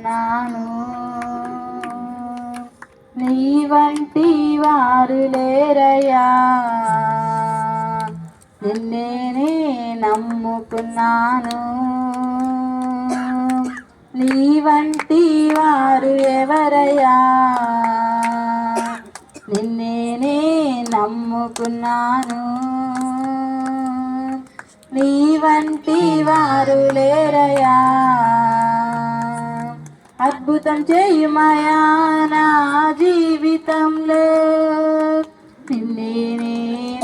నమ్ముకున్నాను. నీ వంటి వారు లేరయ్యా, నిన్నే నమ్ముకున్నాను. నీ వంటి వారు ఎవరయ్యా, నిన్నే నమ్ముకున్నాను. నీ వంటి వారు లేరయ్యా, అద్భుతం చేయుమయా నా జీవితంలో, నిన్నే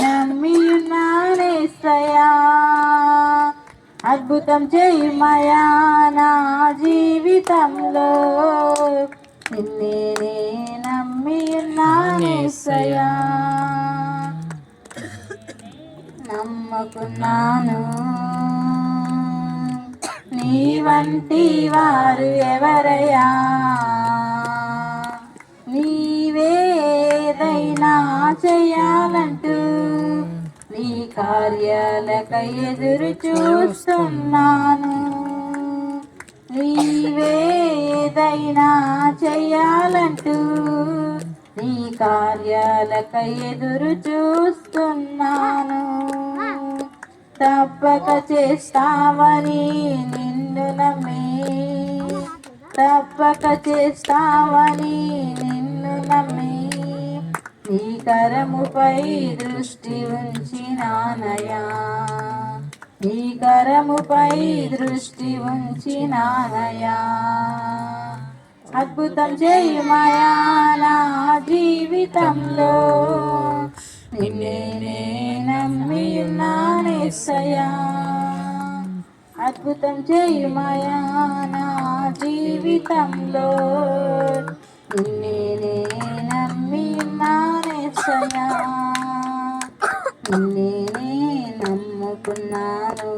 నమ్మి ఉన్నానేసయ్యా. అద్భుతం చేయుమయా నా జీవితంలో, నిన్నే నమ్మి ఉన్నానేసయ్యా. నమ్ముకున్నాను. నీ వంటి వారు ఎవరయ్యా, నీవేదైనా చేయాలంటూ నీ కార్యాలకై ఎదురు చూస్తున్నాను. నీవేదైనా చేయాలంటూ నీ కార్యాలకై ఎదురు చూస్తున్నాను. తప్పక చేస్తావని నిన్ను నమ్మి, తప్పక చేస్తావని నిన్ను నమ్మి, నీ కరముపై దృష్టి ఉంచినానయా, నీ కరముపై దృష్టి ఉంచినానయా. అద్భుతం చేయుమయా నా జీవితంలో, నిన్నే నమ్మి ఉన్నానేసయ్యా. అద్భుతం చేయుమయా నా జీవితంలో, నిన్నే నమ్మి ఉన్నానేసయ్యా. నిన్నే నమ్ముకున్నాను.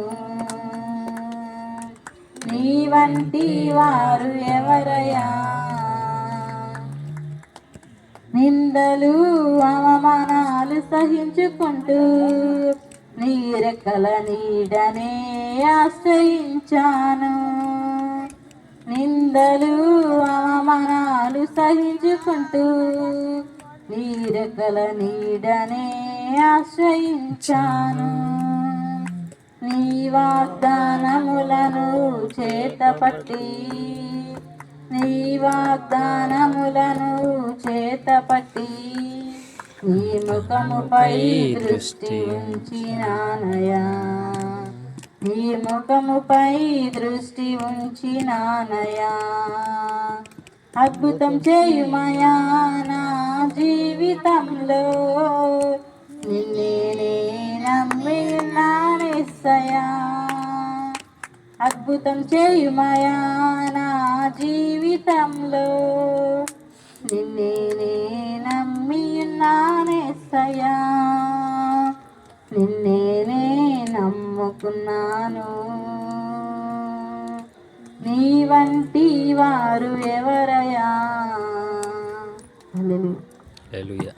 నీ వంటి వారు ఎవరయ్యా, నిందలు అవమానాలు సహించుకుంటూ నీ రెక్కల నీడనే ఆశ్రయించాను. నిందలు అవమానాలు సహించుకుంటూ నీ రెక్కల నీడనే ఆశ్రయించాను. నీ వాగ్దానములను చేతపట్టి, నీ వాగ్దానములను చేతపట్టి, నీ ముఖముపై దృష్టి ఉంచినానయా, నీ ముఖముపై దృష్టి ఉంచినానయా. అద్భుతం చేయుమయా నా జీవితంలో, నిన్నే నమ్మి ఉన్నానేసయ్యా. అద్భుతం చేయుమయా నా జీవితంలో, నిన్నే నమ్మి ఉన్నానేసయ్యా. నిన్నే నమ్ముకున్నాను. నీ వంటి వారు ఎవరయ్యా. హల్లెలూయా.